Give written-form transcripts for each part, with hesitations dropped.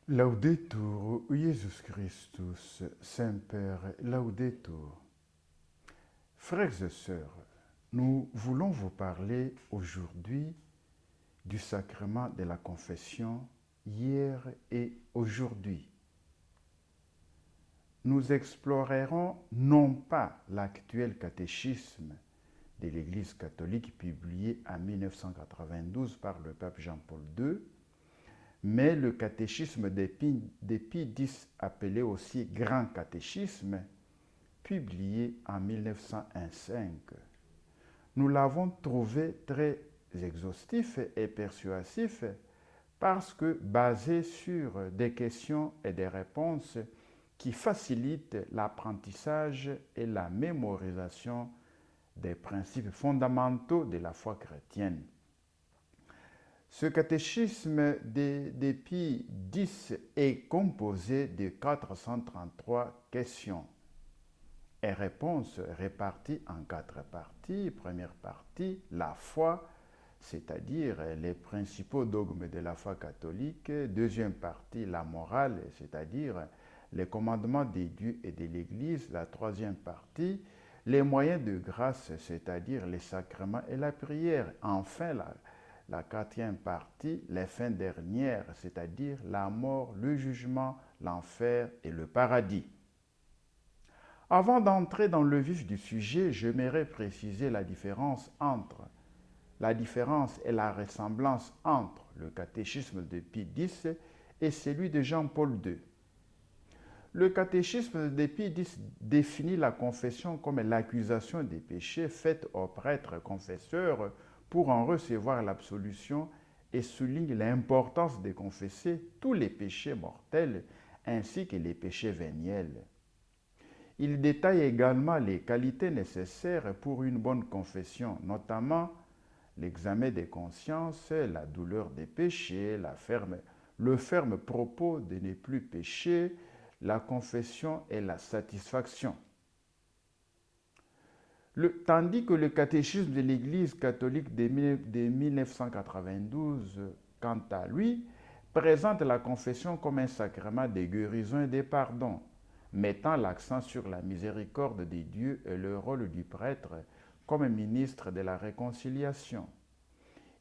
Laudetur Jesus Christus, Semper Laudetur. Frères et sœurs, nous voulons vous parler aujourd'hui du sacrement de la confession hier et aujourd'hui. Nous explorerons non pas l'actuel catéchisme de l'Église catholique publié en 1992 par le pape Jean-Paul II, mais le catéchisme des Pie X, appelé aussi Grand Catéchisme, publié en 1905. Nous l'avons trouvé très exhaustif et persuasif parce que basé sur des questions et des réponses qui facilitent l'apprentissage et la mémorisation des principes fondamentaux de la foi chrétienne. Ce catéchisme des Pie X est composé de 433 questions et réponses réparties en 4 parties. Première partie, la foi, c'est-à-dire les principaux dogmes de la foi catholique. Deuxième partie, la morale, c'est-à-dire les commandements des dieux et de l'Église. La troisième partie, les moyens de grâce, c'est-à-dire les sacrements et la prière. Enfin, la quatrième partie, les fins dernières, c'est-à-dire la mort, le jugement, l'enfer et le paradis. Avant d'entrer dans le vif du sujet, j'aimerais préciser la différence et la ressemblance entre le catéchisme de Pie X et celui de Jean-Paul II. Le catéchisme de Pie X définit la confession comme l'accusation des péchés faite aux prêtres confesseurs pour en recevoir l'absolution et souligne l'importance de confesser tous les péchés mortels ainsi que les péchés véniels. Il détaille également les qualités nécessaires pour une bonne confession, notamment l'examen des consciences, la douleur des péchés, le ferme propos de ne plus pécher, la confession et la satisfaction. Tandis que le catéchisme de l'Église catholique de 1992, quant à lui, présente la confession comme un sacrement de guérison et de pardon, mettant l'accent sur la miséricorde des dieux et le rôle du prêtre comme ministre de la réconciliation.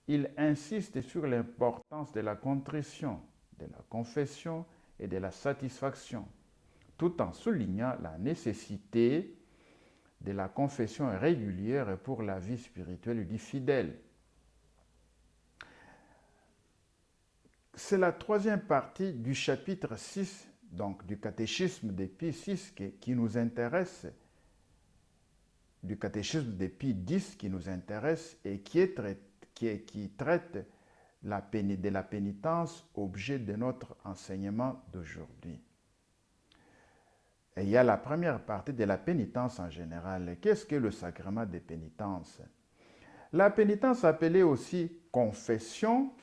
Il insiste sur l'importance de la contrition, de la confession et de la satisfaction, tout en soulignant la nécessité de la confession régulière pour la vie spirituelle du fidèle. C'est la troisième partie du chapitre 6, donc du catéchisme des Pie VI qui nous intéresse, du catéchisme des Pie X qui nous intéresse et qui traite de la pénitence, objet de notre enseignement d'aujourd'hui. Et il y a la première partie de la pénitence en général. Qu'est-ce que le sacrement de pénitence? La pénitence, appelée aussi confession,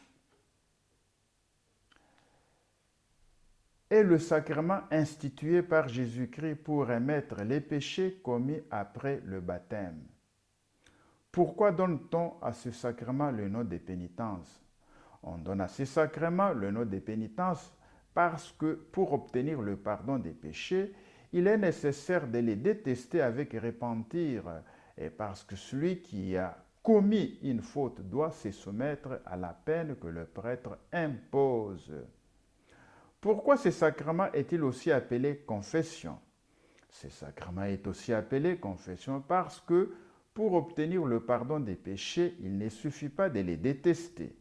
est le sacrement institué par Jésus-Christ pour remettre les péchés commis après le baptême. Pourquoi donne-t-on à ce sacrement le nom de pénitence? On donne à ce sacrement le nom de pénitence parce que pour obtenir le pardon des péchés, il est nécessaire de les détester avec repentir, et parce que celui qui a commis une faute doit se soumettre à la peine que le prêtre impose. Pourquoi ce sacrement est-il aussi appelé confession? Ce sacrement est aussi appelé confession parce que pour obtenir le pardon des péchés, il ne suffit pas de les détester,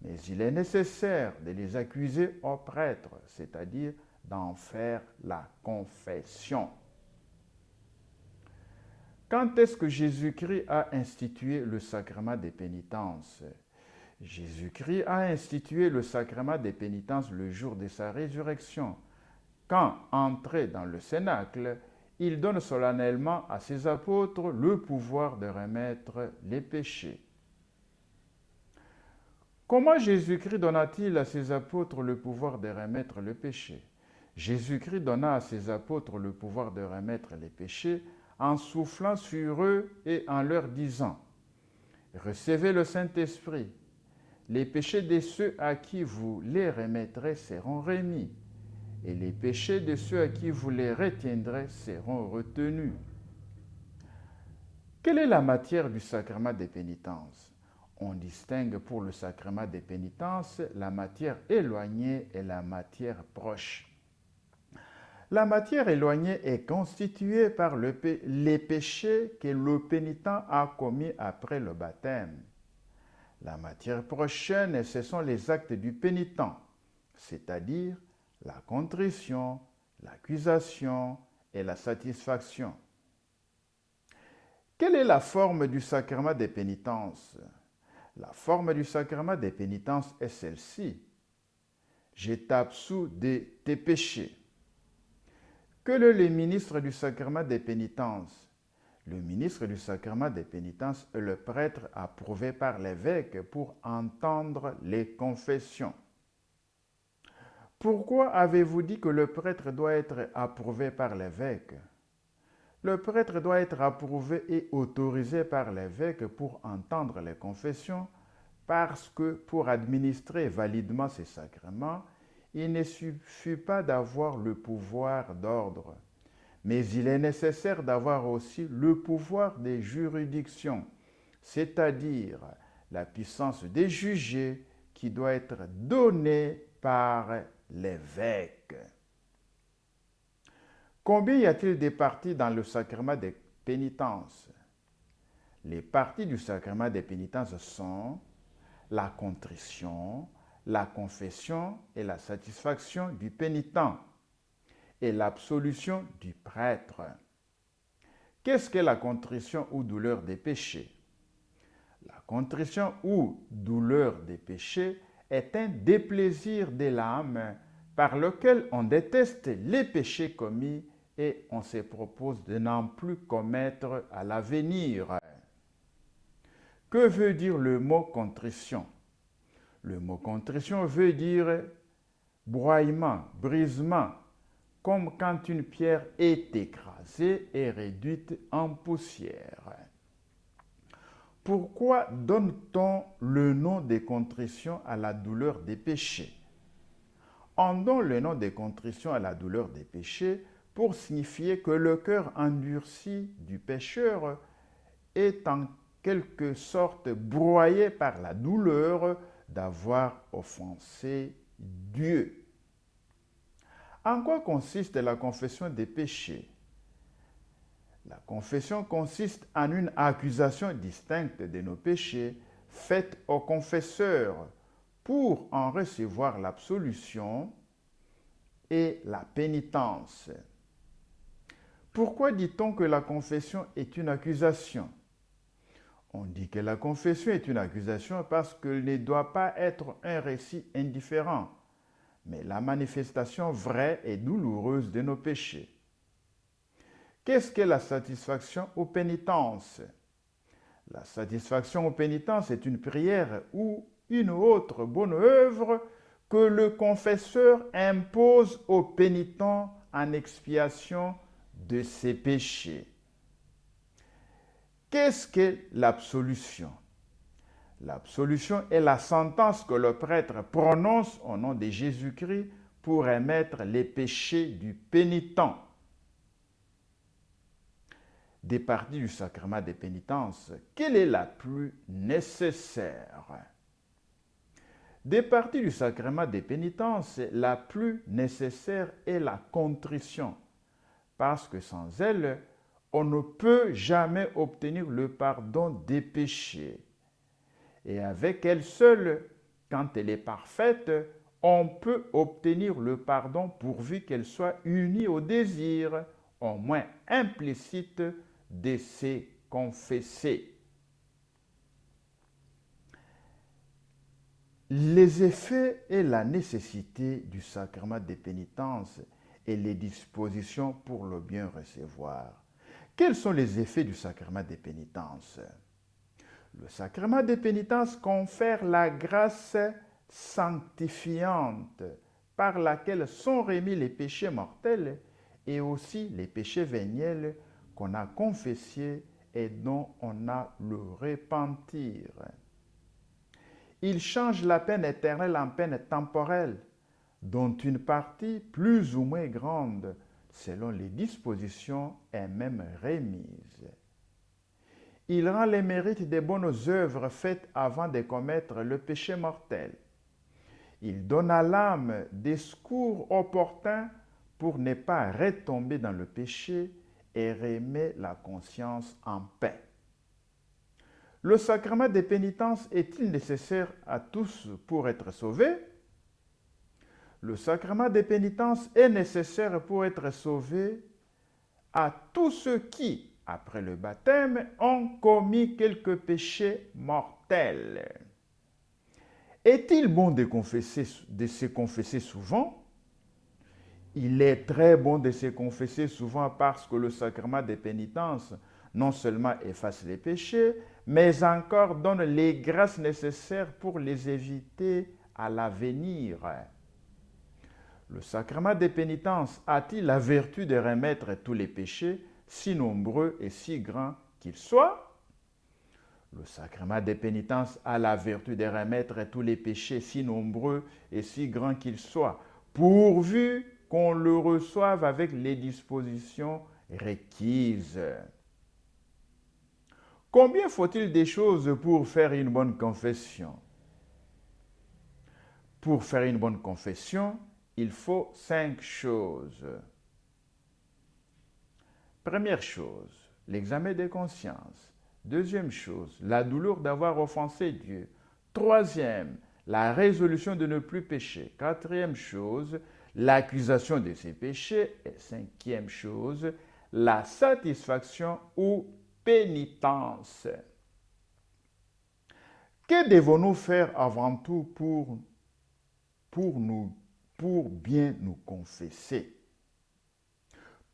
mais il est nécessaire de les accuser au prêtre, c'est-à-dire d'en faire la confession. Quand est-ce que Jésus-Christ a institué le sacrement des pénitences? Jésus-Christ a institué le sacrement des pénitences le jour de sa résurrection, quand, entré dans le cénacle, il donne solennellement à ses apôtres le pouvoir de remettre les péchés. Comment Jésus-Christ donna-t-il à ses apôtres le pouvoir de remettre le péché? Jésus-Christ donna à ses apôtres le pouvoir de remettre les péchés en soufflant sur eux et en leur disant « Recevez le Saint-Esprit. Les péchés de ceux à qui vous les remettrez seront remis, et les péchés de ceux à qui vous les retiendrez seront retenus. » Quelle est la matière du sacrement des pénitences? On distingue pour le sacrement des pénitences la matière éloignée et la matière proche. La matière éloignée est constituée par les péchés que le pénitent a commis après le baptême. La matière prochaine, ce sont les actes du pénitent, c'est-à-dire la contrition, l'accusation et la satisfaction. Quelle est la forme du sacrement des pénitences? La forme du sacrement des pénitences est celle-ci. Je t'absous de tes péchés. Que le ministre du sacrement des pénitences? Le ministre du sacrement des pénitences est le prêtre approuvé par l'évêque pour entendre les confessions. Pourquoi avez-vous dit que le prêtre doit être approuvé par l'évêque? Le prêtre doit être approuvé et autorisé par l'évêque pour entendre les confessions parce que pour administrer validement ces sacrements, il ne suffit pas d'avoir le pouvoir d'ordre, mais il est nécessaire d'avoir aussi le pouvoir des juridictions, c'est-à-dire la puissance des jugés qui doit être donnée par l'évêque. Combien y a-t-il de parties dans le sacrement des pénitences? Les parties du sacrement des pénitences sont la contrition, la confession et la satisfaction du pénitent et l'absolution du prêtre. Qu'est-ce que la contrition ou douleur des péchés? La contrition ou douleur des péchés est un déplaisir de l'âme par lequel on déteste les péchés commis et on se propose de n'en plus commettre à l'avenir. Que veut dire le mot contrition? Le mot contrition veut dire broyement, brisement, comme quand une pierre est écrasée et réduite en poussière. Pourquoi donne-t-on le nom de contrition à la douleur des péchés? On donne le nom de contrition à la douleur des péchés pour signifier que le cœur endurci du pécheur est en quelque sorte broyé par la douleur d'avoir offensé Dieu. En quoi consiste la confession des péchés? La confession consiste en une accusation distincte de nos péchés faite au confesseur pour en recevoir l'absolution et la pénitence. Pourquoi dit-on que la confession est une accusation? On dit que la confession est une accusation parce qu'elle ne doit pas être un récit indifférent, mais la manifestation vraie et douloureuse de nos péchés. Qu'est-ce que la satisfaction aux pénitences? La satisfaction aux pénitences est une prière ou une autre bonne œuvre que le confesseur impose au pénitent en expiation de ses péchés. Qu'est-ce que l'absolution? L'absolution est la sentence que le prêtre prononce au nom de Jésus-Christ pour remettre les péchés du pénitent. Des parties du sacrement des pénitences, quelle est la plus nécessaire? Des parties du sacrement des pénitences, la plus nécessaire est la contrition, parce que sans elle, on ne peut jamais obtenir le pardon des péchés. Et avec elle seule, quand elle est parfaite, on peut obtenir le pardon pourvu qu'elle soit unie au désir, au moins implicite, de se confesser. Les effets et la nécessité du sacrement des pénitences et les dispositions pour le bien recevoir. Quels sont les effets du sacrement des pénitences? Le sacrement des pénitences confère la grâce sanctifiante par laquelle sont remis les péchés mortels et aussi les péchés véniels qu'on a confessés et dont on a le repentir. Il change la peine éternelle en peine temporelle, dont une partie plus ou moins grande, selon les dispositions, est même remise. Il rend les mérites des bonnes œuvres faites avant de commettre le péché mortel. Il donne à l'âme des secours opportuns pour ne pas retomber dans le péché et remet la conscience en paix. Le sacrement des pénitences est-il nécessaire à tous pour être sauvés? Le sacrement des pénitences est nécessaire pour être sauvés à tous ceux qui, après le baptême, ont commis quelques péchés mortels. Est-il bon de se confesser souvent? Il est très bon de se confesser souvent parce que le sacrement des pénitences non seulement efface les péchés, mais encore donne les grâces nécessaires pour les éviter à l'avenir. Le sacrement des pénitences a-t-il la vertu de remettre tous les péchés, si nombreux et si grands qu'ils soient? Le sacrement des pénitences a la vertu de remettre tous les péchés, si nombreux et si grands qu'ils soient, pourvu qu'on le reçoive avec les dispositions requises. Combien faut-il de choses pour faire une bonne confession? Pour faire une bonne confession, il faut 5 choses. Première chose, l'examen de conscience. Deuxième chose, la douleur d'avoir offensé Dieu. Troisième, la résolution de ne plus pécher. Quatrième chose, l'accusation de ses péchés. Et cinquième chose, la satisfaction ou pénitence. Que devons-nous faire avant tout pour bien nous confesser?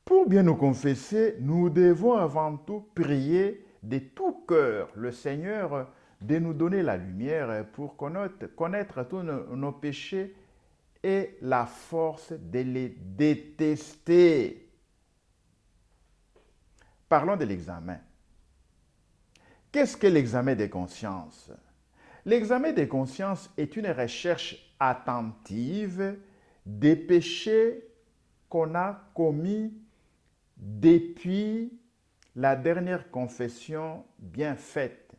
Pour bien nous confesser, nous devons avant tout prier de tout cœur le Seigneur de nous donner la lumière pour connaître tous nos péchés et la force de les détester. Parlons de l'examen. Qu'est-ce que l'examen des consciences? L'examen des consciences est une recherche attentive des péchés qu'on a commis depuis la dernière confession bien faite.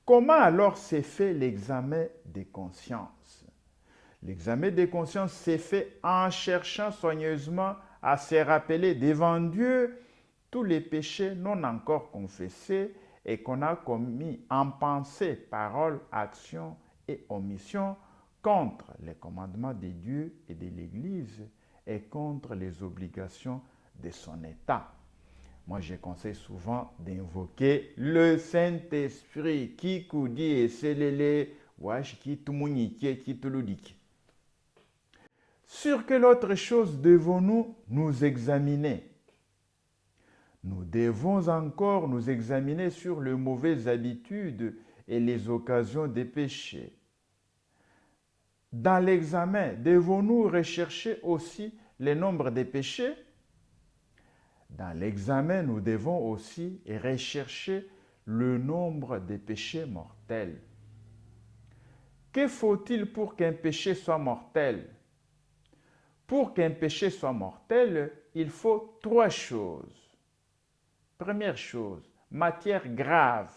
Comment alors s'est fait l'examen des consciences? L'examen des consciences s'est fait en cherchant soigneusement à se rappeler devant Dieu tous les péchés non encore confessés et qu'on a commis en pensée, parole, action et omission contre les commandements de Dieu et de l'Église et contre les obligations de son État. Moi, je conseille souvent d'invoquer le Saint-Esprit qui koudi et selele wash qui tumuniki qui tuludiki. Sur quelle autre chose devons-nous nous examiner? Nous devons encore nous examiner sur les mauvaises habitudes et les occasions des péchés. Dans l'examen, devons-nous rechercher aussi le nombre des péchés? Dans l'examen, nous devons aussi rechercher le nombre des péchés mortels. Que faut-il pour qu'un péché soit mortel? Pour qu'un péché soit mortel, il faut 3 choses. Première chose, matière grave.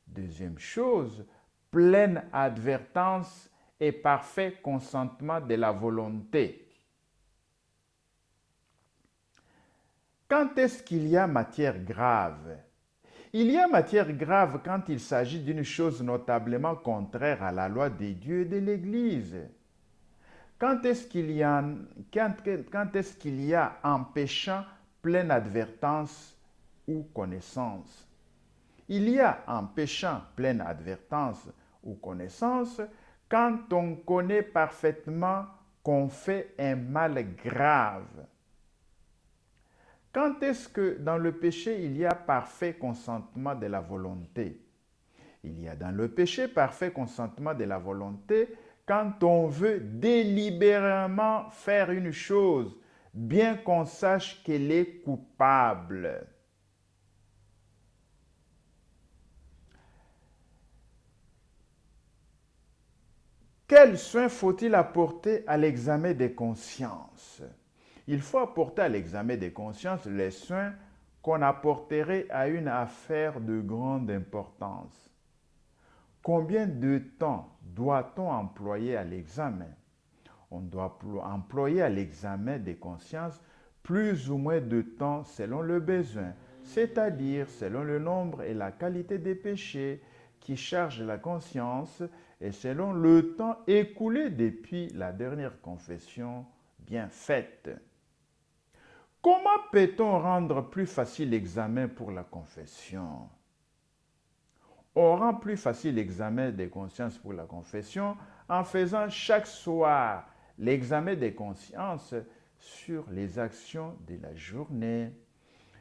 Deuxième chose, pleine advertence et parfait consentement de la volonté. Quand est-ce qu'il y a matière grave? Il y a matière grave quand il s'agit d'une chose notablement contraire à la loi des dieux et de l'Église. Quand est-ce qu'il y a en péchant pleine advertance ou connaissance? Il y a en péchant pleine advertance ou connaissance quand on connaît parfaitement qu'on fait un mal grave. Quand est-ce que dans le péché, il y a parfait consentement de la volonté? Il y a dans le péché parfait consentement de la volonté quand on veut délibérément faire une chose, bien qu'on sache qu'elle est coupable. Quels soins faut-il apporter à l'examen des consciences? Il faut apporter à l'examen des consciences les soins qu'on apporterait à une affaire de grande importance. Combien de temps doit-on employer à l'examen? On doit employer à l'examen des consciences plus ou moins de temps selon le besoin, c'est-à-dire selon le nombre et la qualité des péchés qui chargent la conscience et selon le temps écoulé depuis la dernière confession bien faite. Comment peut-on rendre plus facile l'examen pour la confession? On rend plus facile l'examen des consciences pour la confession en faisant chaque soir l'examen des consciences sur les actions de la journée.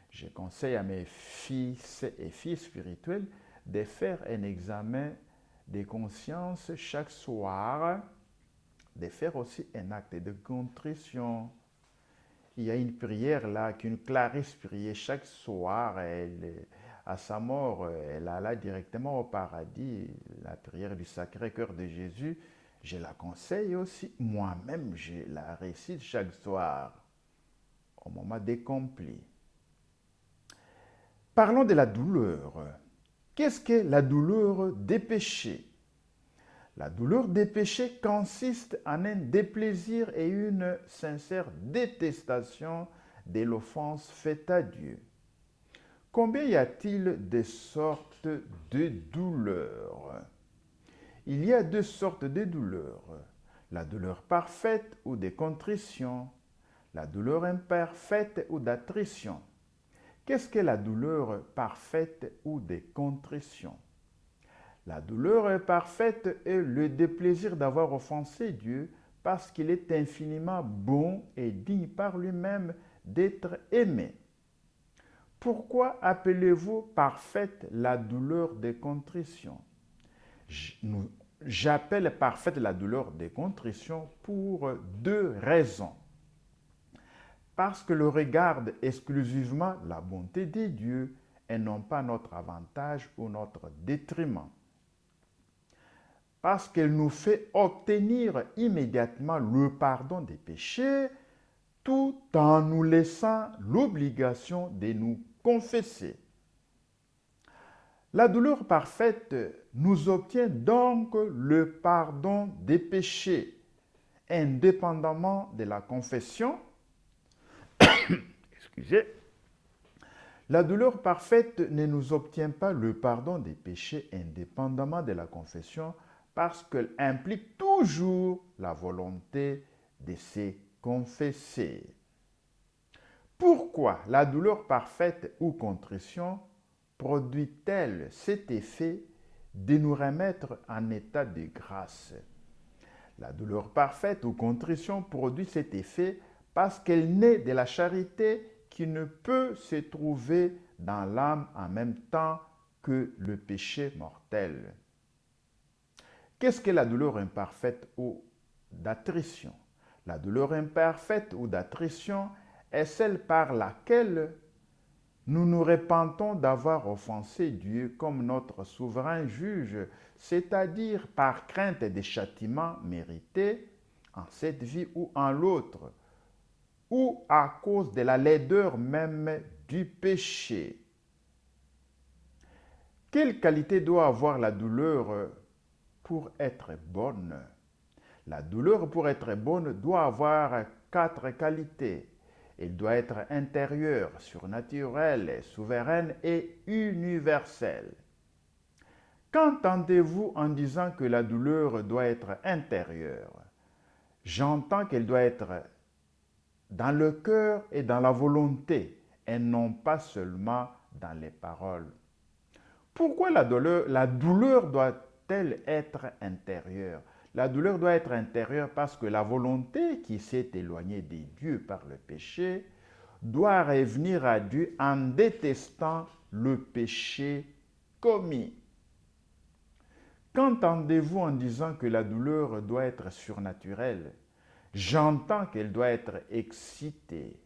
Je conseille à mes fils et filles spirituels de faire un examen des consciences chaque soir, de faire aussi un acte de contrition. Il y a une prière là qu'une Clarisse priait chaque soir. À sa mort, elle alla directement au paradis. La prière du Sacré-Cœur de Jésus, je la conseille aussi. Moi-même, je la récite chaque soir au moment des complis. Parlons de la douleur. Qu'est-ce que la douleur des péchés? La douleur des péchés consiste en un déplaisir et une sincère détestation de l'offense faite à Dieu. Combien y a-t-il de sortes de douleurs? Il y a deux sortes de douleurs. La douleur parfaite ou de contrition, la douleur imparfaite ou d'attrition. Qu'est-ce que la douleur parfaite ou de contrition? La douleur parfaite est le déplaisir d'avoir offensé Dieu parce qu'il est infiniment bon et digne par lui-même d'être aimé. Pourquoi appelez-vous parfaite la douleur des contritions? J'appelle parfaite la douleur des contritions pour deux raisons. Parce que le regarde exclusivement la bonté de Dieu et non pas notre avantage ou notre détriment. Parce qu'elle nous fait obtenir immédiatement le pardon des péchés, tout en nous laissant l'obligation de nous confesser. La douleur parfaite nous obtient donc le pardon des péchés, indépendamment de la confession. Excusez. La douleur parfaite ne nous obtient pas le pardon des péchés indépendamment de la confession, parce qu'elle implique toujours la volonté de se confesser. Pourquoi la douleur parfaite ou contrition produit-elle cet effet de nous remettre en état de grâce? La douleur parfaite ou contrition produit cet effet parce qu'elle naît de la charité qui ne peut se trouver dans l'âme en même temps que le péché mortel. Qu'est-ce que la douleur imparfaite ou d'attrition? La douleur imparfaite ou d'attrition est celle par laquelle nous nous repentons d'avoir offensé Dieu comme notre souverain juge, c'est-à-dire par crainte des châtiments mérités en cette vie ou en l'autre, ou à cause de la laideur même du péché. Quelle qualité doit avoir la douleur pour être bonne? La douleur pour être bonne doit avoir 4 qualités. Elle doit être intérieure, surnaturelle, souveraine et universelle. Qu'entendez-vous en disant que la douleur doit être intérieure? J'entends qu'elle doit être dans le cœur et dans la volonté, et non pas seulement dans les paroles. Pourquoi la douleur doit-elle être intérieure? La douleur doit être intérieure parce que la volonté qui s'est éloignée de Dieu par le péché doit revenir à Dieu en détestant le péché commis. Qu'entendez-vous en disant que la douleur doit être surnaturelle? J'entends qu'elle doit être excitée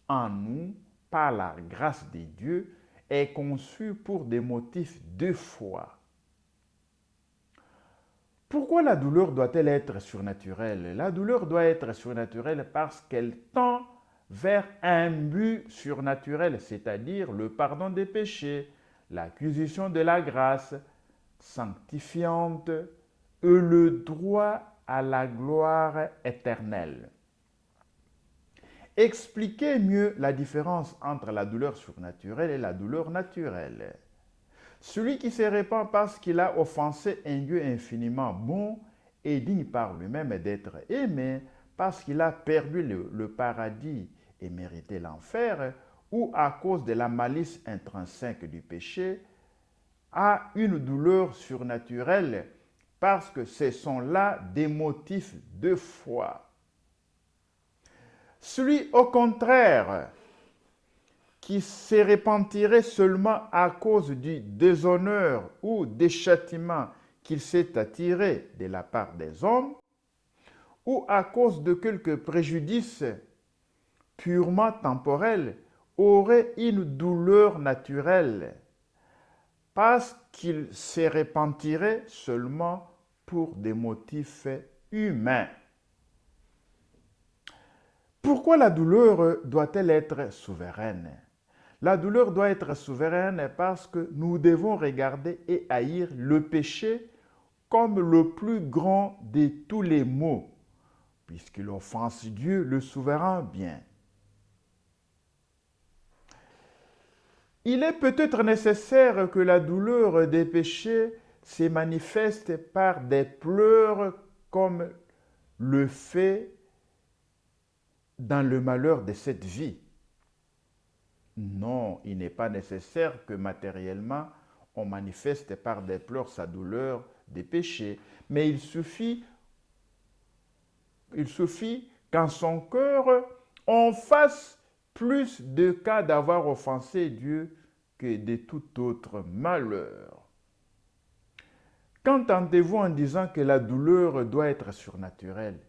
en nous par la grâce de Dieu et conçue pour des motifs de foi. Pourquoi la douleur doit-elle être surnaturelle? La douleur doit être surnaturelle parce qu'elle tend vers un but surnaturel, c'est-à-dire le pardon des péchés, l'acquisition de la grâce sanctifiante et le droit à la gloire éternelle. Expliquez mieux la différence entre la douleur surnaturelle et la douleur naturelle. Celui qui se répand parce qu'il a offensé un Dieu infiniment bon et digne par lui-même d'être aimé, parce qu'il a perdu le paradis et mérité l'enfer, ou à cause de la malice intrinsèque du péché, a une douleur surnaturelle parce que ce sont là des motifs de foi. Celui au contraire qui se repentirait seulement à cause du déshonneur ou des châtiments qu'il s'est attiré de la part des hommes, ou à cause de quelques préjudices purement temporels, aurait une douleur naturelle, parce qu'il se repentirait seulement pour des motifs humains. Pourquoi la douleur doit-elle être souveraine? La douleur doit être souveraine parce que nous devons regarder et haïr le péché comme le plus grand de tous les maux, puisqu'il offense Dieu, le souverain bien. Il est peut-être nécessaire que la douleur des péchés se manifeste par des pleurs comme le fait dans le malheur de cette vie. Non, il n'est pas nécessaire que matériellement on manifeste par des pleurs sa douleur des péchés, mais il suffit qu'en son cœur on fasse plus de cas d'avoir offensé Dieu que de tout autre malheur. Qu'entendez-vous en disant que la douleur doit être surnaturelle?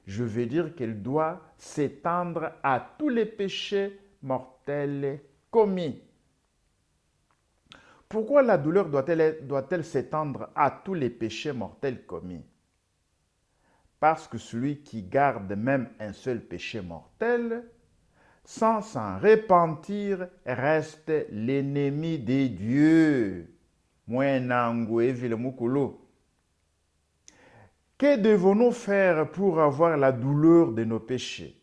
Je veux dire qu'elle doit s'étendre à tous les péchés mortels commis. Pourquoi la douleur doit-elle s'étendre à tous les péchés mortels commis? Parce que celui qui garde même un seul péché mortel, sans s'en repentir, reste l'ennemi de Dieu. Que devons-nous faire pour avoir la douleur de nos péchés?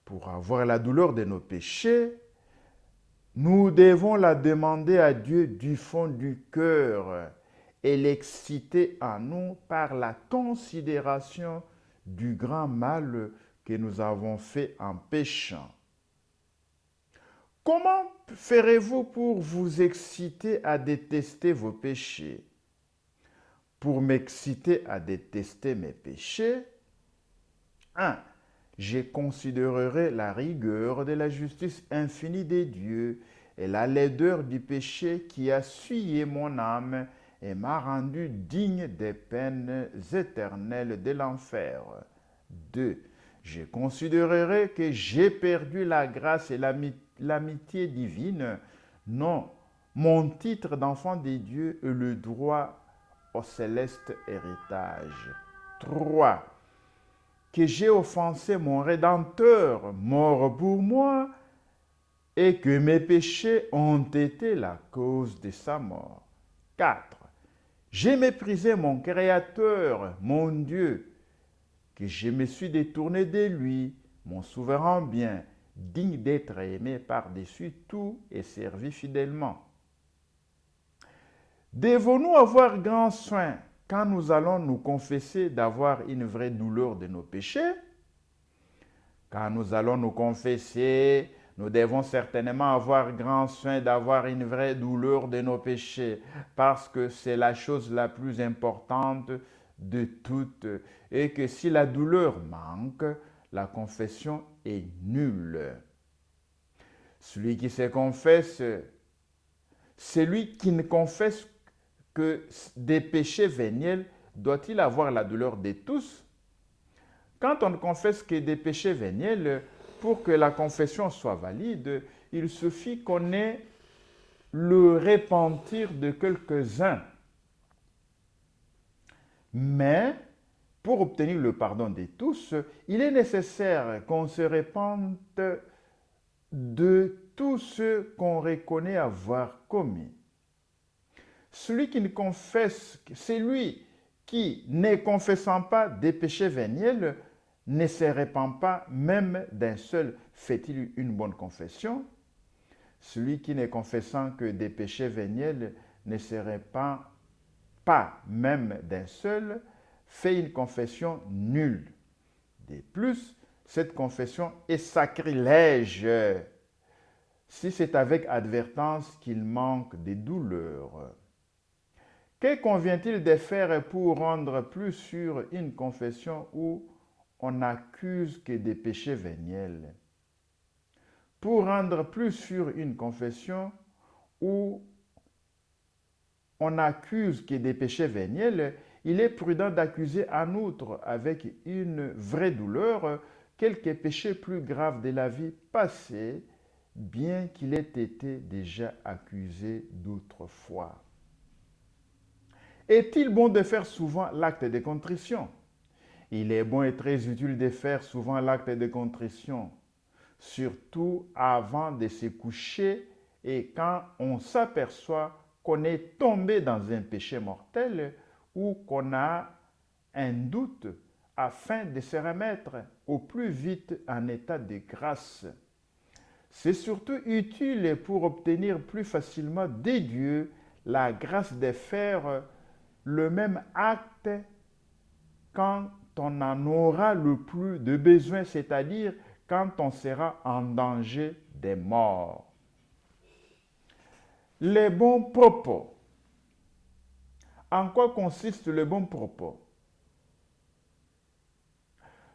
Pour avoir la douleur de nos péchés, nous devons la demander à Dieu du fond du cœur et l'exciter en nous par la considération du grand mal que nous avons fait en péchant. Comment ferez-vous pour vous exciter à détester vos péchés? Pour m'exciter à détester mes péchés, 1. Je considérerai la rigueur de la justice infinie de Dieu et la laideur du péché qui a souillé mon âme et m'a rendu digne des peines éternelles de l'enfer. 2. Je considérerai que j'ai perdu la grâce et l'amitié divine, non, mon titre d'enfant de Dieu et le droit au céleste héritage. 3. Que j'ai offensé mon Rédempteur, mort pour moi, et que mes péchés ont été la cause de sa mort. 4. J'ai méprisé mon Créateur, mon Dieu, que je me suis détourné de lui, mon souverain bien, digne d'être aimé par-dessus tout et servi fidèlement. Devons-nous avoir grand soin quand nous allons nous confesser d'avoir une vraie douleur de nos péchés? Quand nous allons nous confesser, nous devons certainement avoir grand soin d'avoir une vraie douleur de nos péchés, parce que c'est la chose la plus importante de toutes et que si la douleur manque, la confession est nulle. Celui qui se confesse, celui qui ne confesse que des péchés véniels, doit-il avoir la douleur de tous? Quand on ne confesse que des péchés véniels, pour que la confession soit valide, il suffit qu'on ait le repentir de quelques-uns. Mais pour obtenir le pardon de tous, il est nécessaire qu'on se repente de tous ceux qu'on reconnaît avoir commis. Celui qui ne confesse, celui qui, ne confessant pas des péchés véniels, ne se repent pas même d'un seul, fait-il une bonne confession? Celui qui, ne confessant que des péchés véniels, ne se repent pas même d'un seul, fait une confession nulle. De plus, cette confession est sacrilège si c'est avec advertance qu'il manque des douleurs. Que convient-il de faire pour rendre plus sûre une confession où on n'accuse que des péchés véniels? Pour rendre plus sûre une confession où on n'accuse que des péchés véniels, il est prudent d'accuser en outre avec une vraie douleur quelques péchés plus graves de la vie passée, bien qu'il ait été déjà accusé d'autrefois. Est-il bon de faire souvent l'acte de contrition? Il est bon et très utile de faire souvent l'acte de contrition, surtout avant de se coucher et quand on s'aperçoit qu'on est tombé dans un péché mortel ou qu'on a un doute afin de se remettre au plus vite en état de grâce. C'est surtout utile pour obtenir plus facilement de Dieu la grâce de faire le même acte quand on en aura le plus de besoin, c'est-à-dire quand on sera en danger de mort. Les bons propos. En quoi consiste le bon propos?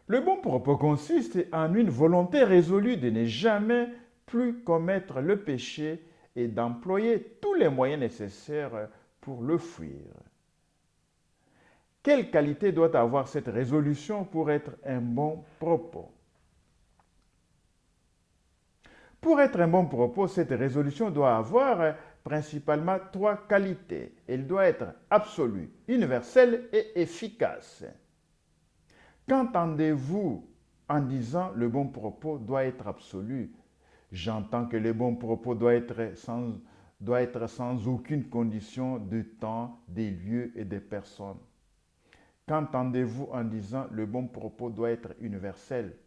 Le bon propos consiste en une volonté résolue de ne jamais plus commettre le péché et d'employer tous les moyens nécessaires pour le fuir. Quelle qualité doit avoir cette résolution pour être un bon propos? Pour être un bon propos, cette résolution doit avoir principalement trois qualités. Elle doit être absolue, universelle et efficace. Qu'entendez-vous en disant le bon propos doit être absolu? J'entends que le bon propos doit être sans aucune condition de temps, des lieux et des personnes. Qu'entendez-vous en disant le bon propos doit être universel?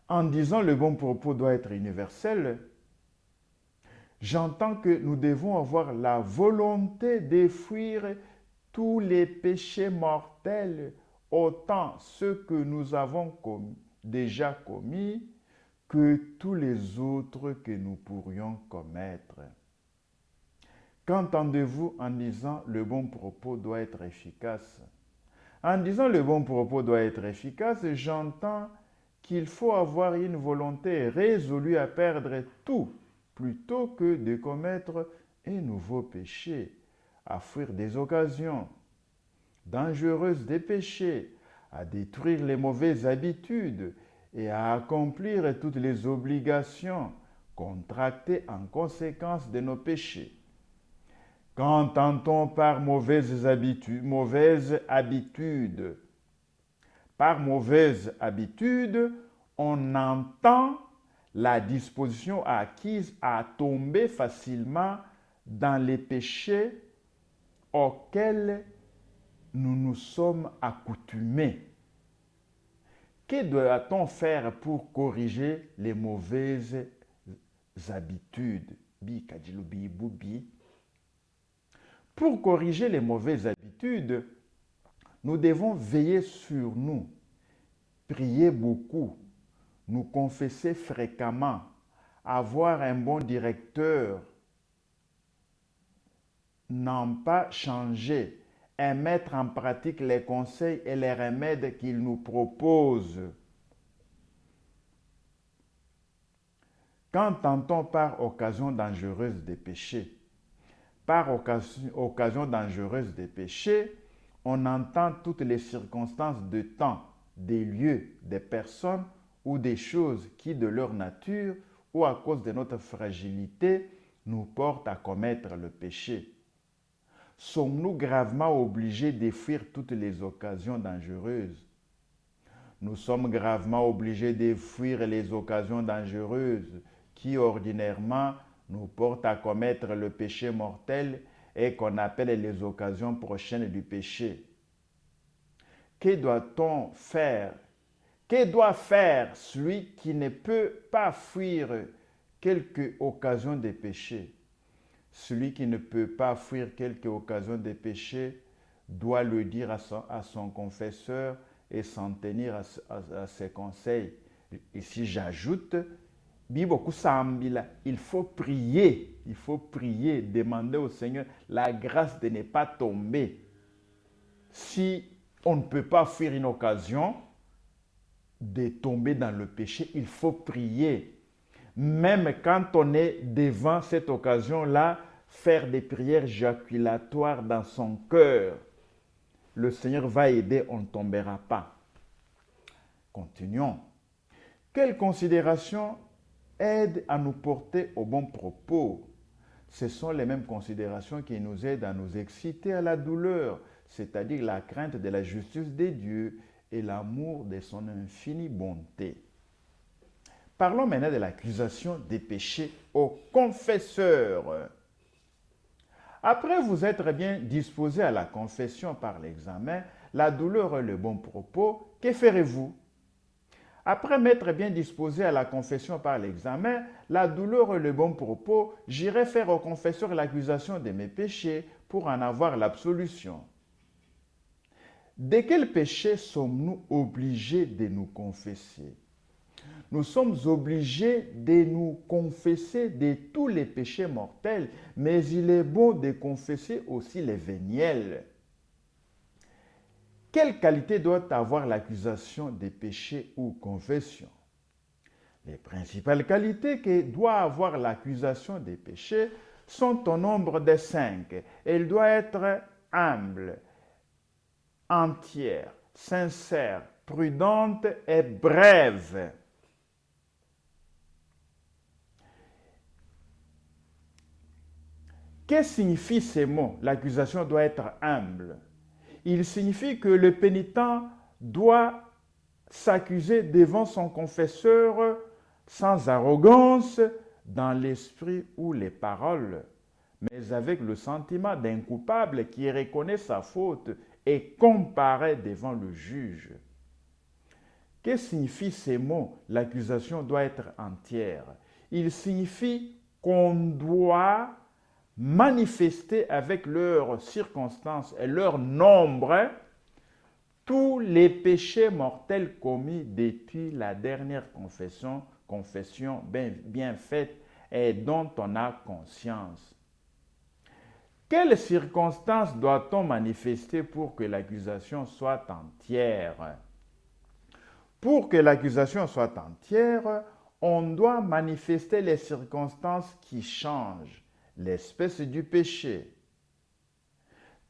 En disant le bon propos doit être universel, j'entends que nous devons avoir la volonté de fuir tous les péchés mortels, autant ceux que nous avons déjà commis que tous les autres que nous pourrions commettre. Qu'entendez-vous en disant le bon propos doit être efficace? En disant le bon propos doit être efficace, j'entends qu'il faut avoir une volonté résolue à perdre tout plutôt que de commettre un nouveau péché, à fuir des occasions dangereuses des péchés, à détruire les mauvaises habitudes et à accomplir toutes les obligations contractées en conséquence de nos péchés. Qu'entend-on par mauvaises habitudes? Par mauvaise habitude, on entend la disposition acquise à tomber facilement dans les péchés auxquels nous nous sommes accoutumés. Que doit-on faire pour corriger les mauvaises habitudes? Pour corriger les mauvaises habitudes, nous devons veiller sur nous, prier beaucoup, nous confesser fréquemment, avoir un bon directeur, n'en pas changer, et mettre en pratique les conseils et les remèdes qu'il nous propose. Qu'entend-on par occasion dangereuse des péchés? Par occasion dangereuse des péchés, on entend toutes les circonstances de temps, des lieux, des personnes ou des choses qui, de leur nature ou à cause de notre fragilité, nous portent à commettre le péché. Sommes-nous gravement obligés de fuir toutes les occasions dangereuses? Nous sommes gravement obligés de fuir les occasions dangereuses qui ordinairement nous portent à commettre le péché mortel et qu'on appelle les occasions prochaines du péché. Que doit-on faire? Que doit faire celui qui ne peut pas fuir quelque occasion de péché? Celui qui ne peut pas fuir quelque occasion de péché doit le dire à son confesseur et s'en tenir à ses conseils. Ici, j'ajoute, il faut prier, demander au Seigneur la grâce de ne pas tomber. Si on ne peut pas fuir une occasion de tomber dans le péché, il faut prier. Même quand on est devant cette occasion-là, faire des prières jaculatoires dans son cœur. Le Seigneur va aider, on ne tombera pas. Continuons. Quelles considérations aident à nous porter au bon propos? Ce sont les mêmes considérations qui nous aident à nous exciter à la douleur, c'est-à-dire la crainte de la justice de Dieu et l'amour de son infinie bonté. Parlons maintenant de l'accusation des péchés au confesseur. Après vous être bien disposé à la confession par l'examen, la douleur et le bon propos, que ferez-vous? Après m'être bien disposé à la confession par l'examen, la douleur et le bon propos, j'irai faire au confesseur l'accusation de mes péchés pour en avoir l'absolution. De quel péché sommes-nous obligés de nous confesser? Nous sommes obligés de nous confesser de tous les péchés mortels, mais il est bon de confesser aussi les véniels. Quelle qualité doit avoir l'accusation des péchés ou confession? Les principales qualités que doit avoir l'accusation des péchés sont au nombre de 5. Elle doit être humble, entière, sincère, prudente et brève. Que signifient ces mots? L'accusation doit être humble. Il signifie que le pénitent doit s'accuser devant son confesseur sans arrogance, dans l'esprit ou les paroles, mais avec le sentiment d'un coupable qui reconnaît sa faute et comparaît devant le juge. Que signifient ces mots? L'accusation doit être entière. Il signifie qu'on doit manifester avec leurs circonstances et leur nombre tous les péchés mortels commis depuis la dernière confession bien faite et dont on a conscience. Quelles circonstances doit-on manifester pour que l'accusation soit entière? Pour que l'accusation soit entière, on doit manifester les circonstances qui changent l'espèce du péché.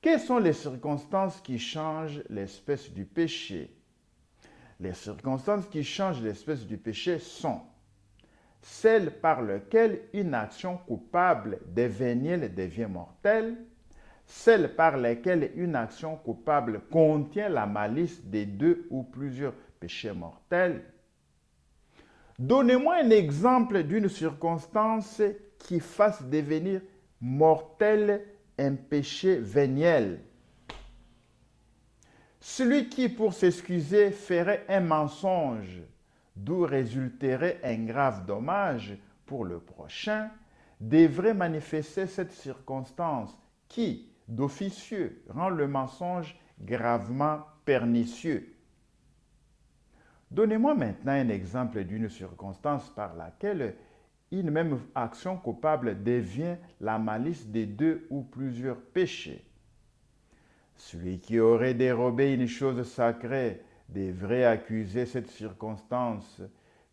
Quelles sont les circonstances qui changent l'espèce du péché? Les circonstances qui changent l'espèce du péché sont celles par lesquelles une action coupable des véniels devient mortelle, celles par lesquelles une action coupable contient la malice des 2 ou plusieurs péchés mortels. Donnez-moi un exemple d'une circonstance qui fasse devenir mortel un péché véniel. Celui qui, pour s'excuser, ferait un mensonge, d'où résulterait un grave dommage pour le prochain, devrait manifester cette circonstance qui, d'officieux, rend le mensonge gravement pernicieux. Donnez-moi maintenant un exemple d'une circonstance par laquelle une même action coupable devient la malice des 2 ou plusieurs péchés. Celui qui aurait dérobé une chose sacrée devrait accuser cette circonstance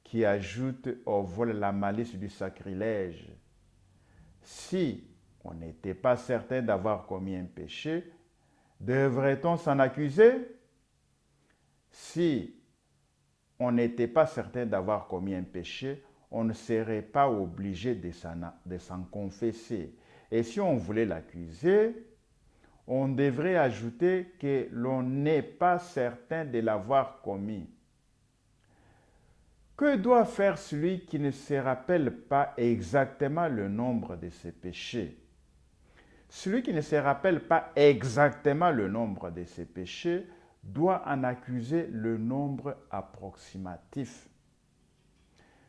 qui ajoute au vol la malice du sacrilège. Si on n'était pas certain d'avoir commis un péché, devrait-on s'en accuser? Si on n'était pas certain d'avoir commis un péché, on ne serait pas obligé de s'en confesser. Et si on voulait l'accuser, on devrait ajouter que l'on n'est pas certain de l'avoir commis. Que doit faire celui qui ne se rappelle pas exactement le nombre de ses péchés? Celui qui ne se rappelle pas exactement le nombre de ses péchés doit en accuser le nombre approximatif.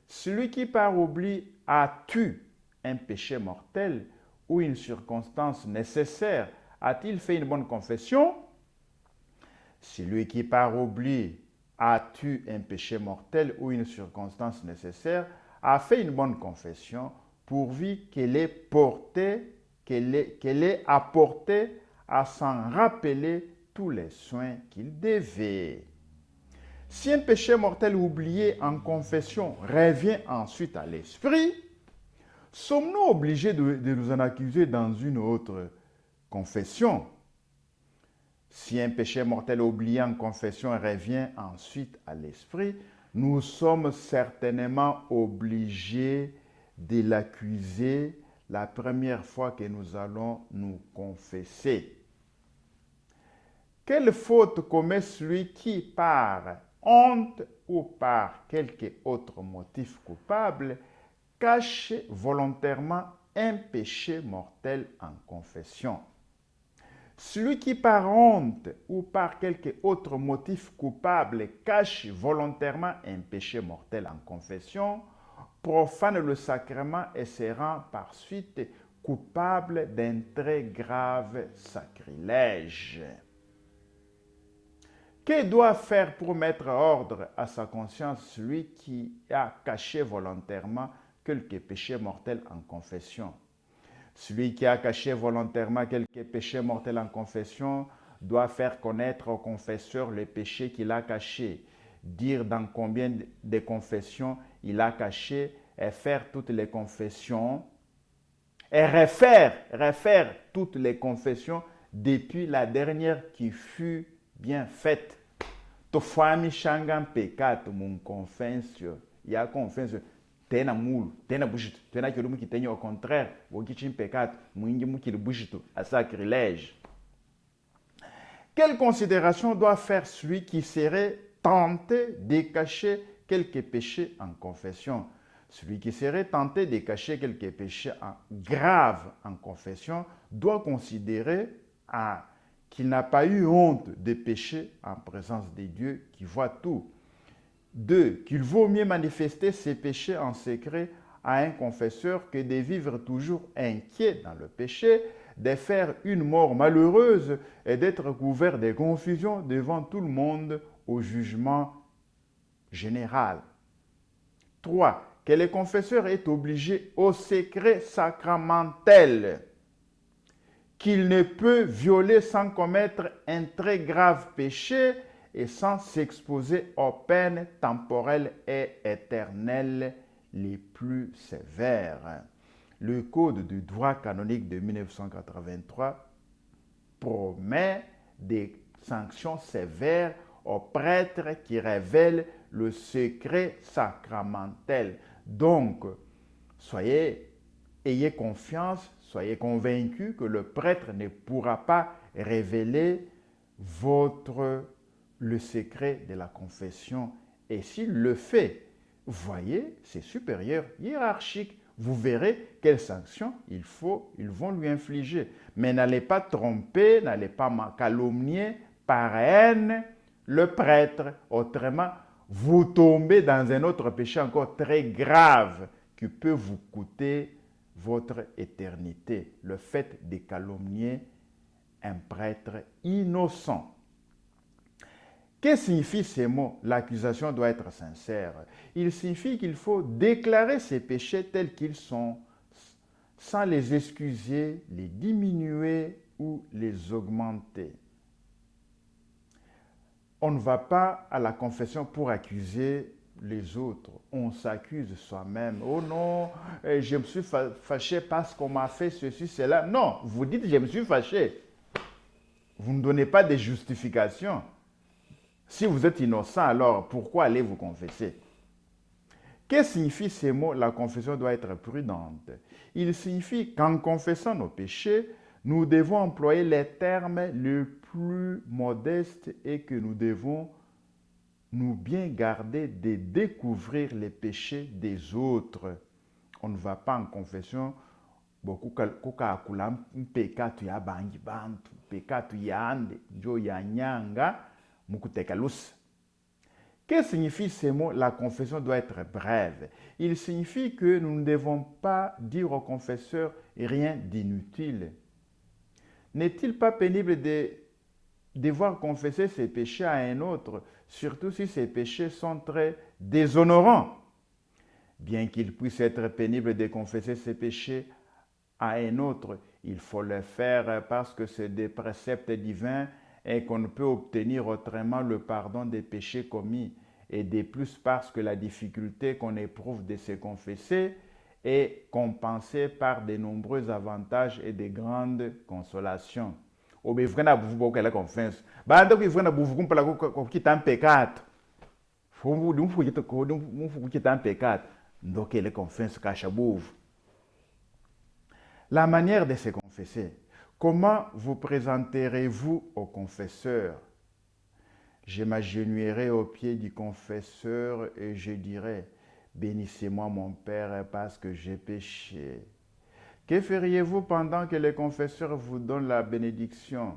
Celui qui par oubli a tué un péché mortel ou une circonstance nécessaire, a-t-il fait une bonne confession? Celui qui par oubli a tué un péché mortel ou une circonstance nécessaire a fait une bonne confession pourvu qu'elle ait apporté à s'en rappeler tous les soins qu'il devait. Si un péché mortel oublié en confession revient ensuite à l'esprit, sommes-nous obligés de nous en accuser dans une autre confession? Si un péché mortel oublié en confession revient ensuite à l'esprit, nous sommes certainement obligés de l'accuser la première fois que nous allons nous confesser. Quelle faute commet celui qui, par honte ou par quelque autre motif coupable, cache volontairement un péché mortel en confession? Celui qui par honte ou par quelque autre motif coupable cache volontairement un péché mortel en confession, profane le sacrement et se rend par suite coupable d'un très grave sacrilège. Que doit faire pour mettre ordre à sa conscience celui qui a caché volontairement quelque péché mortel en confession? Celui qui a caché volontairement quelque péché mortel en confession doit faire connaître au confesseur le péché qu'il a caché, dire dans combien de confessions il a caché et faire toutes les confessions et refaire toutes les confessions depuis la dernière qui fut bien faite. Tofami shangan pecado mon confessio. Il y a confessio. Tena mulu, tena bushito, tena kilumu qui tenha au contraire, wokichin pecado, mwingi mukil bushito, à sacrilège. Quelle considération doit faire celui qui serait tenté de cacher quelques péchés en confession? Celui qui serait tenté de cacher quelques péchés graves en confession doit considérer qu'il n'a pas eu honte des péchés en présence de Dieu qui voit tout. 2. Qu'il vaut mieux manifester ses péchés en secret à un confesseur que de vivre toujours inquiet dans le péché, de faire une mort malheureuse et d'être couvert de confusion devant tout le monde au jugement général. 3. Que le confesseur est obligé au secret sacramentel qu'il ne peut violer sans commettre un très grave péché et sans s'exposer aux peines temporelles et éternelles les plus sévères. Le Code du droit canonique de 1983 promet des sanctions sévères aux prêtres qui révèlent le secret sacramentel. Donc, ayez confiance, soyez convaincus que le prêtre ne pourra pas révéler le secret de la confession. Et s'il le fait, voyez, ses supérieurs hiérarchiques, vous verrez quelles sanctions ils vont lui infliger. Mais n'allez pas tromper, n'allez pas calomnier par haine le prêtre. Autrement, vous tombez dans un autre péché encore très grave qui peut vous coûter votre éternité. Le fait de calomnier un prêtre innocent. Que signifient ces mots? L'accusation doit être sincère. Il signifie qu'il faut déclarer ses péchés tels qu'ils sont, sans les excuser, les diminuer ou les augmenter. on ne va pas à la confession pour accuser les autres. On s'accuse soi-même. Oh non, je me suis fâché parce qu'on m'a fait ceci, cela. Non, vous dites je me suis fâché. Vous ne donnez pas de justification. Si vous êtes innocent, alors pourquoi allez vous confesser? Que signifient ces mots? La confession doit être prudente. Il signifie qu'en confessant nos péchés, nous devons employer les termes les plus modestes et que nous devons nous bien garder de découvrir les péchés des autres. On ne va pas en confession beaucoup kukakula mpekatu ya bangi bantu pekatu yande jo ya nyanga mukutekalusa. Que signifient ces mots? La confession doit être brève. Il signifie que nous ne devons pas dire au confesseur rien d'inutile. N'est-il pas pénible de devoir confesser ses péchés à un autre, surtout si ces péchés sont très déshonorants? Bien qu'il puisse être pénible de confesser ses péchés à un autre, il faut le faire parce que c'est des préceptes divins et qu'on ne peut obtenir autrement le pardon des péchés commis, et de plus parce que la difficulté qu'on éprouve de se confesser est compensée par de nombreux avantages et de grandes consolations. Obefrena buvubo kala confiance. Banda kuifrena buvukum pala kokita un pecado. Fumu dumfu kita un pecado. Donc elle confiance kachabouf. La manière de se confesser. Comment vous présenterez-vous au confesseur? Je m'agenouillerai aux pieds du confesseur et je dirai, bénissez-moi mon Père parce que j'ai péché. Que feriez-vous pendant que le confesseur vous donne la bénédiction?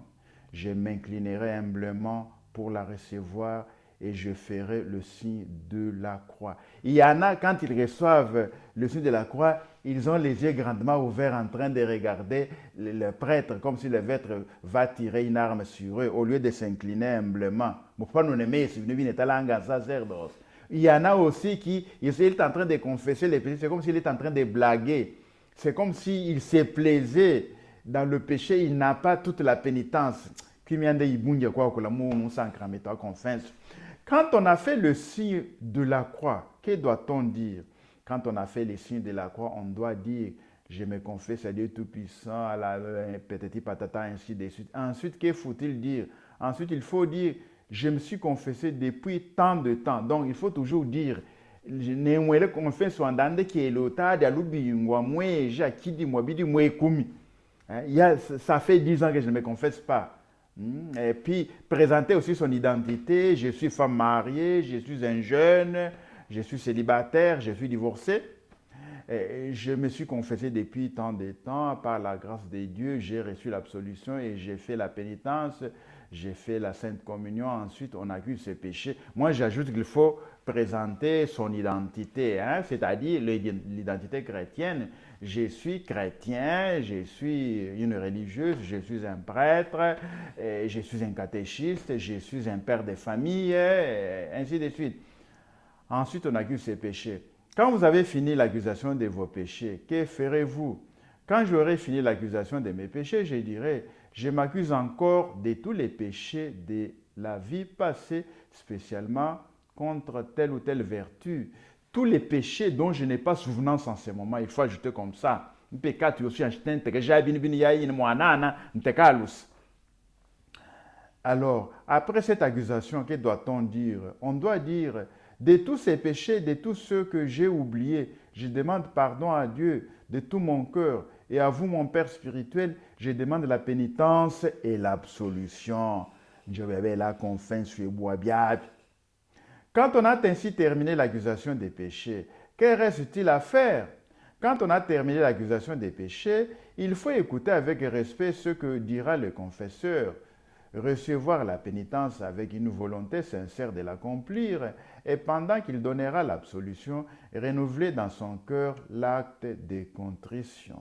Je m'inclinerai humblement pour la recevoir et je ferai le signe de la croix. Il y en a, quand ils reçoivent le signe de la croix, ils ont les yeux grandement ouverts en train de regarder le prêtre comme si le prêtre va tirer une arme sur eux au lieu de s'incliner humblement. Il y en a aussi qui est en train de confesser les péchés, c'est comme s'il est en train de blaguer. C'est comme s'il se plaisait dans le péché, il n'a pas toute la pénitence. Quand on a fait le signe de la croix, que doit-on dire? Quand on a fait le signe de la croix, on doit dire je me confesse à Dieu Tout-Puissant, à la petite patata, ainsi de suite. Ensuite, que faut-il dire? Ensuite, il faut dire je me suis confessé depuis tant de temps. Donc, il faut toujours dire ne confesse wandande qui est l'ota de alubi ngwamwe jakidi mwabidi mwekumi. Ça fait 10 ans que je ne me confesse pas. Et puis, présenter aussi son identité. Je suis femme mariée, je suis un jeune, je suis célibataire, je suis divorcé. Et je me suis confessé depuis tant de temps. Par la grâce de Dieu, j'ai reçu l'absolution et j'ai fait la pénitence. J'ai fait la Sainte Communion. Ensuite, on accuse ses péchés. Moi, j'ajoute qu'il faut présenter son identité, c'est-à-dire l'identité chrétienne. Je suis chrétien, je suis une religieuse, je suis un prêtre, je suis un catéchiste, je suis un père de famille, ainsi de suite. Ensuite, on accuse ses péchés. Quand vous avez fini l'accusation de vos péchés, que ferez-vous? Quand j'aurai fini l'accusation de mes péchés, je dirai, je m'accuse encore de tous les péchés de la vie passée, spécialement contre telle ou telle vertu. Tous les péchés dont je n'ai pas souvenance en ce moment, il faut ajouter comme ça. Alors, après cette accusation, que doit-on dire? On doit dire, de tous ces péchés, de tous ceux que j'ai oubliés, je demande pardon à Dieu de tout mon cœur. Et à vous, mon Père spirituel, je demande la pénitence et l'absolution. Quand on a ainsi terminé l'accusation des péchés, que reste-t-il à faire? Quand on a terminé l'accusation des péchés, il faut écouter avec respect ce que dira le confesseur, recevoir la pénitence avec une volonté sincère de l'accomplir, et pendant qu'il donnera l'absolution, renouveler dans son cœur l'acte de contrition.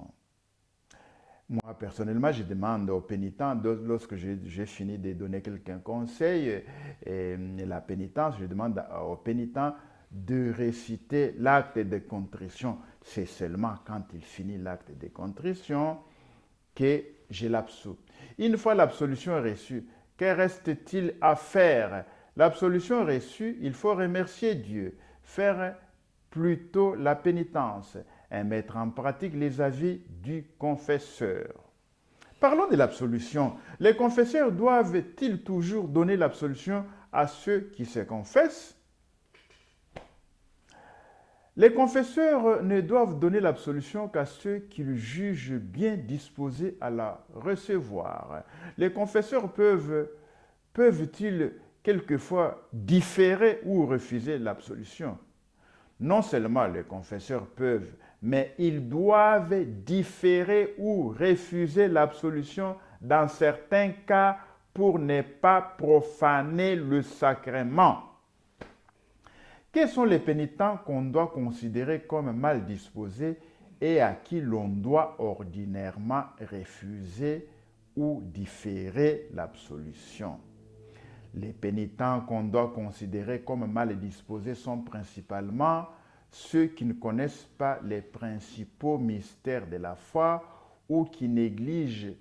Moi, personnellement, je demande aux pénitents, lorsque j'ai fini de donner quelqu'un conseil, et la pénitence, je demande aux pénitents de réciter l'acte de contrition. C'est seulement quand il finit l'acte de contrition que je l'absous. Une fois l'absolution reçue, que reste-t-il à faire? l'absolution reçue, il faut remercier Dieu, faire plutôt la pénitence et mettre en pratique les avis du confesseur. Parlons de l'absolution. Les confesseurs doivent-ils toujours donner l'absolution à ceux qui se confessent? Les confesseurs ne doivent donner l'absolution qu'à ceux qu'ils jugent bien disposés à la recevoir. Les confesseurs peuvent-ils quelquefois différer ou refuser l'absolution? Non seulement les confesseurs peuvent, mais ils doivent différer ou refuser l'absolution dans certains cas pour ne pas profaner le sacrement. Quels sont les pénitents qu'on doit considérer comme mal disposés et à qui l'on doit ordinairement refuser ou différer l'absolution? Les pénitents qu'on doit considérer comme mal disposés sont principalement ceux qui ne connaissent pas les principaux mystères de la foi ou qui négligent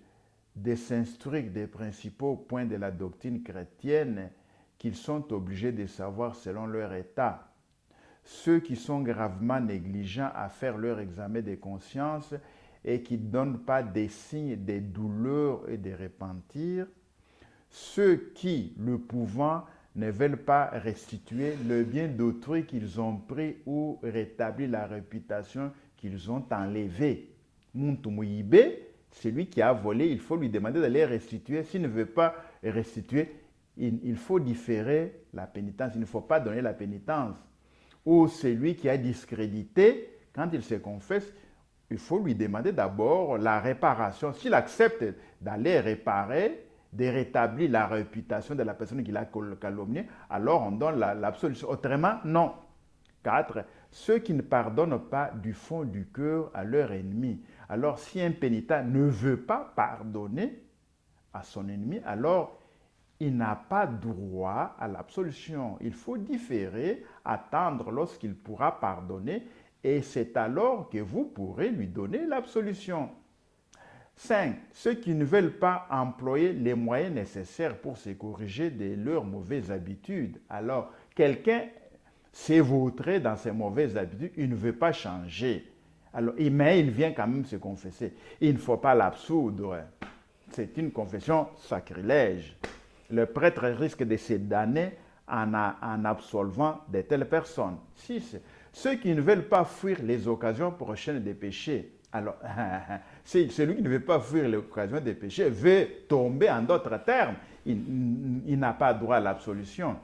de s'instruire des principaux points de la doctrine chrétienne qu'ils sont obligés de savoir selon leur état. Ceux qui sont gravement négligents à faire leur examen de conscience et qui ne donnent pas des signes de douleur et de repentir. Ceux qui, le pouvant, ne veulent pas restituer le bien d'autrui qu'ils ont pris ou rétablir la réputation qu'ils ont enlevée. Muntumuibe, celui qui a volé, il faut lui demander d'aller restituer. S'il ne veut pas restituer, il faut différer la pénitence. Il ne faut pas donner la pénitence. Ou celui qui a discrédité, quand il se confesse, il faut lui demander d'abord la réparation. S'il accepte d'aller réparer, de rétablir la réputation de la personne qui l'a calomnié, alors on donne l'absolution. Autrement, non. 4. Ceux qui ne pardonnent pas du fond du cœur à leur ennemi. Alors, si un pénitent ne veut pas pardonner à son ennemi, alors il n'a pas droit à l'absolution. Il faut différer, attendre lorsqu'il pourra pardonner, et c'est alors que vous pourrez lui donner l'absolution. 5. Ceux qui ne veulent pas employer les moyens nécessaires pour se corriger de leurs mauvaises habitudes. Alors, quelqu'un s'est vautré dans ses mauvaises habitudes, il ne veut pas changer. Alors, mais il vient quand même se confesser. Il ne faut pas l'absoudre. C'est une confession sacrilège. Le prêtre risque de se damner en absolvant de telles personnes. 6. Ceux qui ne veulent pas fuir les occasions prochaines des péchés. Alors, celui qui ne veut pas fuir l'occasion des péchés veut tomber en d'autres termes. Il n'a pas droit à l'absolution.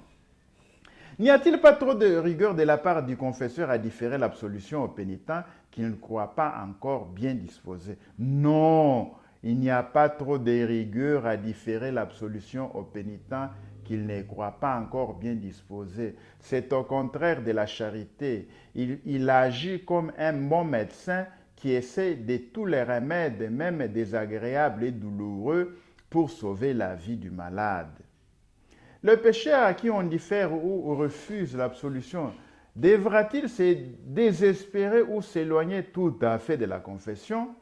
N'y a-t-il pas trop de rigueur de la part du confesseur à différer l'absolution au pénitent qui ne croit pas encore bien disposé? Non, il n'y a pas trop de rigueur à différer l'absolution au pénitent qu'il ne croit pas encore bien disposé. C'est au contraire de la charité. Il agit comme un bon médecin qui essaie de tous les remèdes, même désagréables et douloureux, pour sauver la vie du malade. Le pécheur à qui on diffère ou refuse l'absolution, devra-t-il se désespérer ou s'éloigner tout à fait de la confession?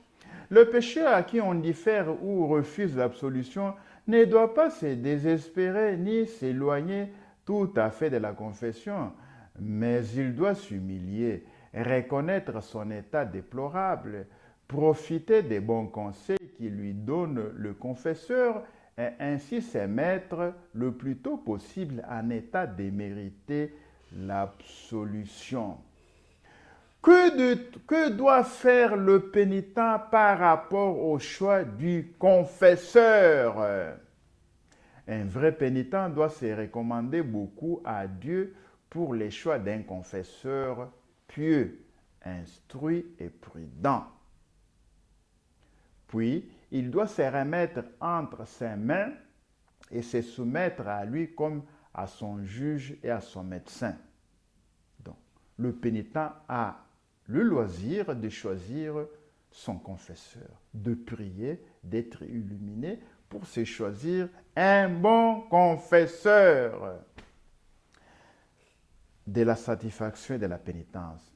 Le pécheur à qui on diffère ou refuse l'absolution ne doit pas se désespérer ni s'éloigner tout à fait de la confession, mais il doit s'humilier, reconnaître son état déplorable, profiter des bons conseils qui lui donne le confesseur et ainsi se mettre le plus tôt possible en état de mériter l'absolution. Que doit faire le pénitent par rapport au choix du confesseur? Un vrai pénitent doit se recommander beaucoup à Dieu pour les choix d'un confesseur pieux, instruit et prudent. Puis, il doit se remettre entre ses mains et se soumettre à lui comme à son juge et à son médecin. Donc, le pénitent a le loisir de choisir son confesseur, de prier, d'être illuminé pour se choisir un bon confesseur. De la satisfaction et de la pénitence.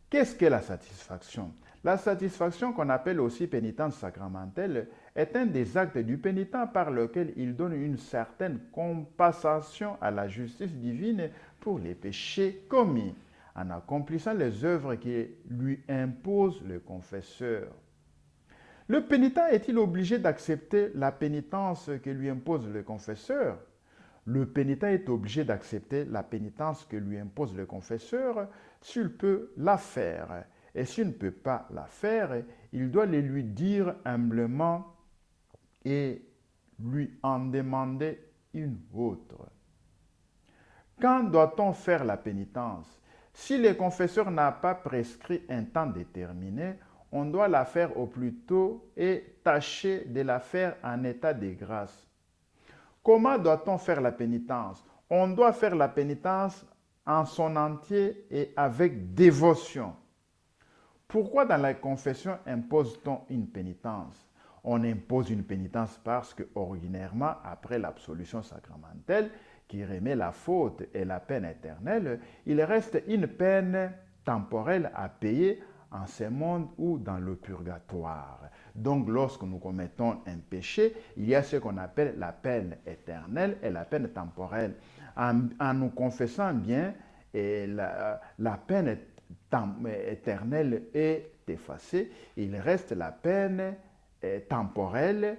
Qu'est-ce qu'est la satisfaction? La satisfaction, qu'on appelle aussi pénitence sacramentelle, est un des actes du pénitent par lequel il donne une certaine compensation à la justice divine pour les péchés commis, en accomplissant les œuvres qui lui impose le confesseur. Le pénitent est-il obligé d'accepter la pénitence que lui impose le confesseur? Le pénitent est obligé d'accepter la pénitence que lui impose le confesseur s'il peut la faire. Et s'il ne peut pas la faire, il doit le lui dire humblement et lui en demander une autre. Quand doit-on faire la pénitence? Si le confesseur n'a pas prescrit un temps déterminé, on doit la faire au plus tôt et tâcher de la faire en état de grâce. Comment doit-on faire la pénitence? On doit faire la pénitence en son entier et avec dévotion. Pourquoi dans la confession impose-t-on une pénitence? On impose une pénitence parce que, ordinairement, après l'absolution sacramentelle, qui remet la faute et la peine éternelle, il reste une peine temporelle à payer en ce monde ou dans le purgatoire. Donc, lorsque nous commettons un péché, il y a ce qu'on appelle la peine éternelle et la peine temporelle. En nous confessant bien, la peine éternelle est effacée, il reste la peine temporelle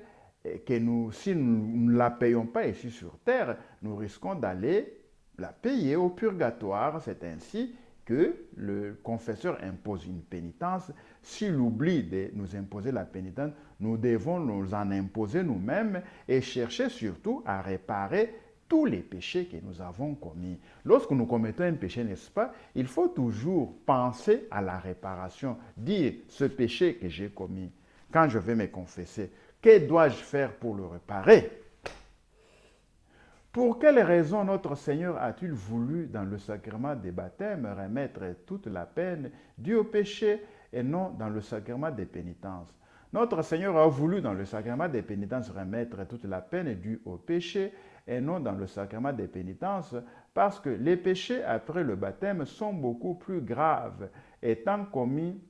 que nous, si nous ne la payons pas ici sur terre, nous risquons d'aller la payer au purgatoire. C'est ainsi que le confesseur impose une pénitence. S'il oublie de nous imposer la pénitence, nous devons nous en imposer nous-mêmes et chercher surtout à réparer tous les péchés que nous avons commis. Lorsque nous commettons un péché, n'est-ce pas, il faut toujours penser à la réparation, dire ce péché que j'ai commis. Quand je vais me confesser, que dois-je faire pour le réparer? Pour quelle raison notre Seigneur a-t-il voulu, dans le sacrement des baptêmes, remettre toute la peine due au péché et non dans le sacrement des pénitences? Notre Seigneur a voulu, dans le sacrement des pénitences, remettre toute la peine due au péché et non dans le sacrement des pénitences, parce que les péchés après le baptême sont beaucoup plus graves, étant commis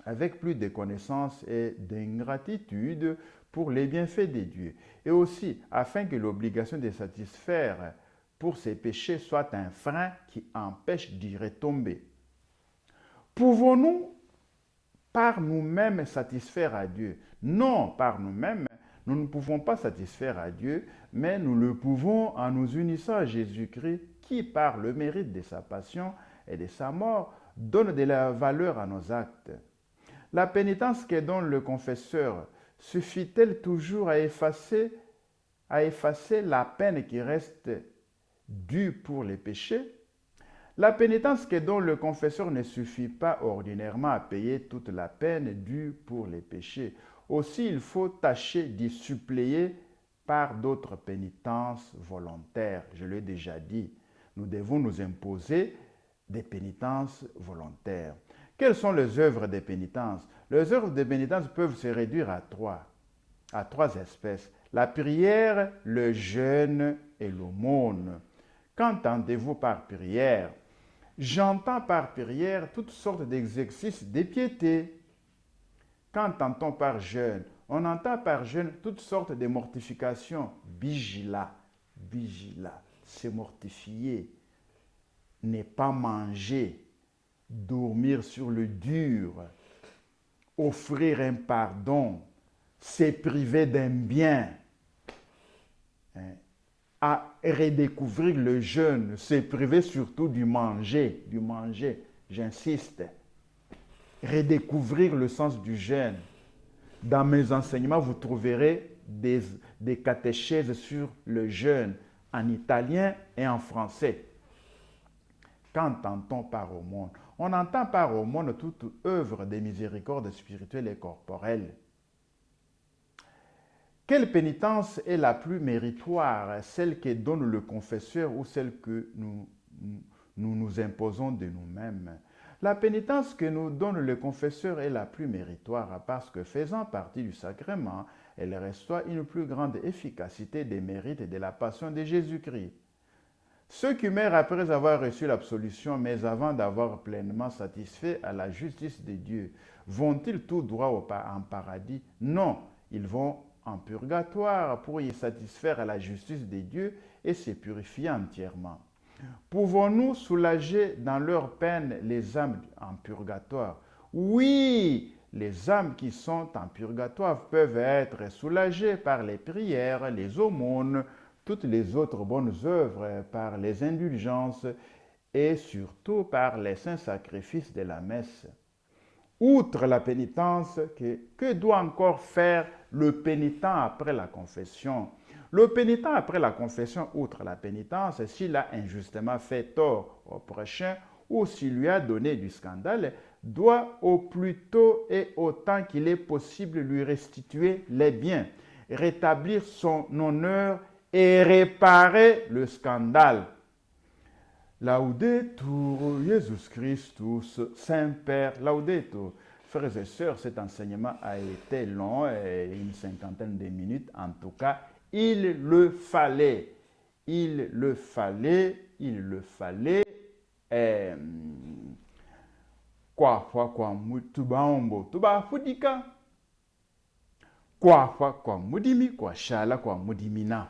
avec plus de connaissances et d'ingratitude pour les bienfaits de Dieu. Et aussi, afin que l'obligation de satisfaire pour ces péchés soit un frein qui empêche d'y retomber. Pouvons-nous par nous-mêmes satisfaire à Dieu? Non, par nous-mêmes, nous ne pouvons pas satisfaire à Dieu, mais nous le pouvons en nous unissant à Jésus-Christ qui, par le mérite de sa passion et de sa mort, donne de la valeur à nos actes. La pénitence que donne le confesseur suffit-elle toujours à effacer la peine qui reste due pour les péchés? La pénitence que donne le confesseur ne suffit pas ordinairement à payer toute la peine due pour les péchés. Aussi, il faut tâcher d'y suppléer par d'autres pénitences volontaires. Je l'ai déjà dit, nous devons nous imposer des pénitences volontaires. Quelles sont les œuvres des pénitences? Les œuvres des pénitences peuvent se réduire à trois espèces. La prière, le jeûne et l'aumône. Qu'entendez-vous par prière? J'entends par prière toutes sortes d'exercices de piété. Qu'entend-on par jeûne? On entend par jeûne toutes sortes de mortifications. Vigila, se mortifier, ne pas manger, dormir sur le dur, offrir un pardon, se priver d'un bien, à redécouvrir le jeûne, se priver surtout du manger, j'insiste, redécouvrir le sens du jeûne. Dans mes enseignements, vous trouverez des catéchèses sur le jeûne en italien et en français. Qu'entend-on par aumône? On entend par aumône toute œuvre de miséricorde spirituelle et corporelle. Quelle pénitence est la plus méritoire, celle que donne le confesseur ou celle que nous imposons de nous-mêmes? La pénitence que nous donne le confesseur est la plus méritoire parce que faisant partie du sacrement, elle reçoit une plus grande efficacité des mérites de la passion de Jésus-Christ. Ceux qui meurent après avoir reçu l'absolution, mais avant d'avoir pleinement satisfait à la justice de Dieu, vont-ils tout droit en paradis? Non, ils vont en purgatoire pour y satisfaire à la justice de Dieu et se purifier entièrement. Pouvons-nous soulager dans leur peine les âmes en purgatoire? Oui, les âmes qui sont en purgatoire peuvent être soulagées par les prières, les aumônes, toutes les autres bonnes œuvres, par les indulgences et surtout par les saints sacrifices de la messe. Outre la pénitence, que doit encore faire le pénitent après la confession? Le pénitent après la confession, outre la pénitence, s'il a injustement fait tort au prochain ou s'il lui a donné du scandale, doit au plus tôt et autant qu'il est possible lui restituer les biens, rétablir son honneur et réparer le scandale. Laudetur Jesus Christus, Saint-Père, Laudetur. Frères et sœurs, cet enseignement a été long, une cinquantaine de minutes en tout cas. Il le fallait. Il le fallait. Il le fallait. Kwa mutubaombo tuba fudika. Kwa mudimi, kwa shala kwa mudimina.